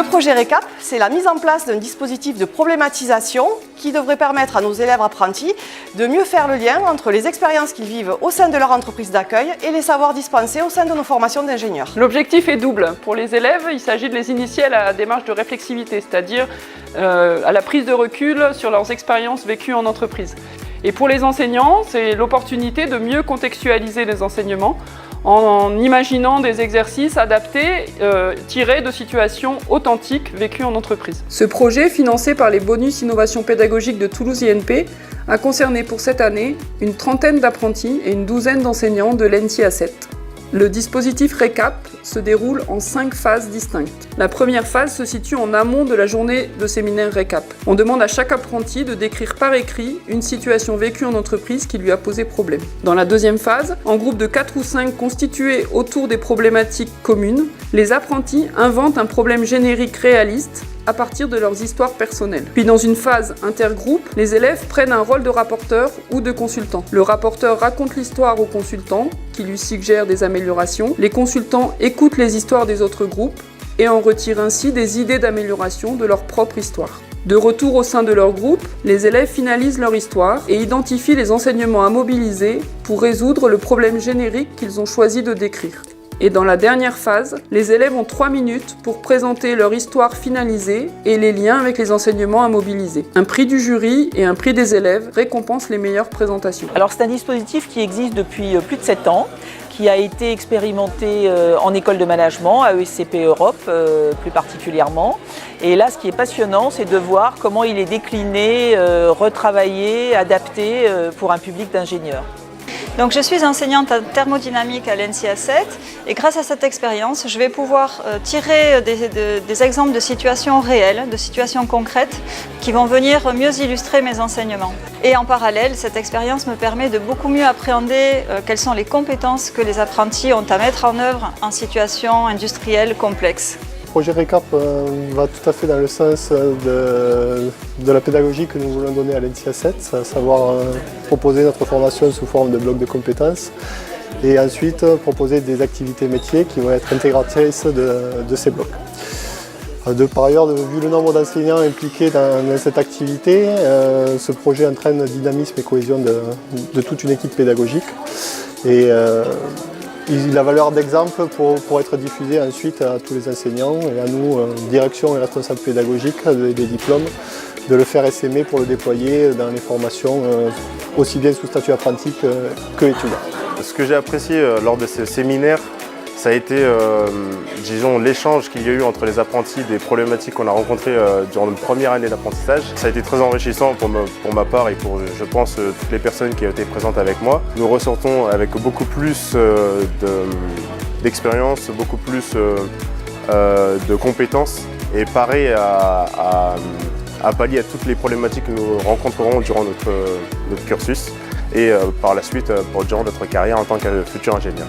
Le projet RECAP, c'est la mise en place d'un dispositif de problématisation qui devrait permettre à nos élèves apprentis de mieux faire le lien entre les expériences qu'ils vivent au sein de leur entreprise d'accueil et les savoirs dispensés au sein de nos formations d'ingénieurs. L'objectif est double. Pour les élèves, il s'agit de les initier à la démarche de réflexivité, c'est-à-dire à la prise de recul sur leurs expériences vécues en entreprise. Et pour les enseignants, c'est l'opportunité de mieux contextualiser les enseignements en imaginant des exercices adaptés, tirés de situations authentiques vécues en entreprise. Ce projet, financé par les bonus innovation pédagogique de Toulouse INP, a concerné pour cette année une trentaine d'apprentis et une douzaine d'enseignants de l'ENSI A7. Le dispositif RECAP se déroule en 5 phases distinctes. La première phase se situe en amont de la journée de séminaire RECAP. On demande à chaque apprenti de décrire par écrit une situation vécue en entreprise qui lui a posé problème. Dans la deuxième phase, en groupe de 4 ou 5 constitués autour des problématiques communes, les apprentis inventent un problème générique réaliste à partir de leurs histoires personnelles. Puis dans une phase intergroupe, les élèves prennent un rôle de rapporteur ou de consultant. Le rapporteur raconte l'histoire au consultant, qui lui suggère des améliorations. Les consultants écoutent les histoires des autres groupes et en retirent ainsi des idées d'amélioration de leur propre histoire. De retour au sein de leur groupe, les élèves finalisent leur histoire et identifient les enseignements à mobiliser pour résoudre le problème générique qu'ils ont choisi de décrire. Et dans la dernière phase, les élèves ont 3 minutes pour présenter leur histoire finalisée et les liens avec les enseignements à mobiliser. Un prix du jury et un prix des élèves récompensent les meilleures présentations. Alors c'est un dispositif qui existe depuis plus de 7 ans, qui a été expérimenté en école de management, à ESCP Europe plus particulièrement. Et là, ce qui est passionnant, c'est de voir comment il est décliné, retravaillé, adapté pour un public d'ingénieurs. Donc je suis enseignante en thermodynamique à l'ENSI A7 et grâce à cette expérience, je vais pouvoir tirer des exemples de situations réelles, de situations concrètes qui vont venir mieux illustrer mes enseignements. Et en parallèle, cette expérience me permet de beaucoup mieux appréhender quelles sont les compétences que les apprentis ont à mettre en œuvre en situation industrielle complexe. Le projet RECAP va tout à fait dans le sens de la pédagogie que nous voulons donner à l'ENSI A7, à savoir proposer notre formation sous forme de blocs de compétences et ensuite proposer des activités métiers qui vont être intégratrices de ces blocs. Par ailleurs, vu le nombre d'enseignants impliqués dans cette activité, ce projet entraîne dynamisme et cohésion de toute une équipe pédagogique. Et, il a valeur d'exemple pour être diffusé ensuite à tous les enseignants et à nous, direction et responsables pédagogiques des diplômes, de le faire essaimer pour le déployer dans les formations aussi bien sous statut apprenti que étudiant. Ce que j'ai apprécié lors de ce séminaire, ça a été disons, l'échange qu'il y a eu entre les apprentis des problématiques qu'on a rencontrées durant notre première année d'apprentissage. Ça a été très enrichissant pour ma part et pour, je pense, toutes les personnes qui ont été présentes avec moi. Nous ressortons avec beaucoup plus d'expérience, beaucoup plus de compétences et parés à pallier à toutes les problématiques que nous rencontrerons durant notre cursus et par la suite durant notre carrière en tant que futur ingénieur.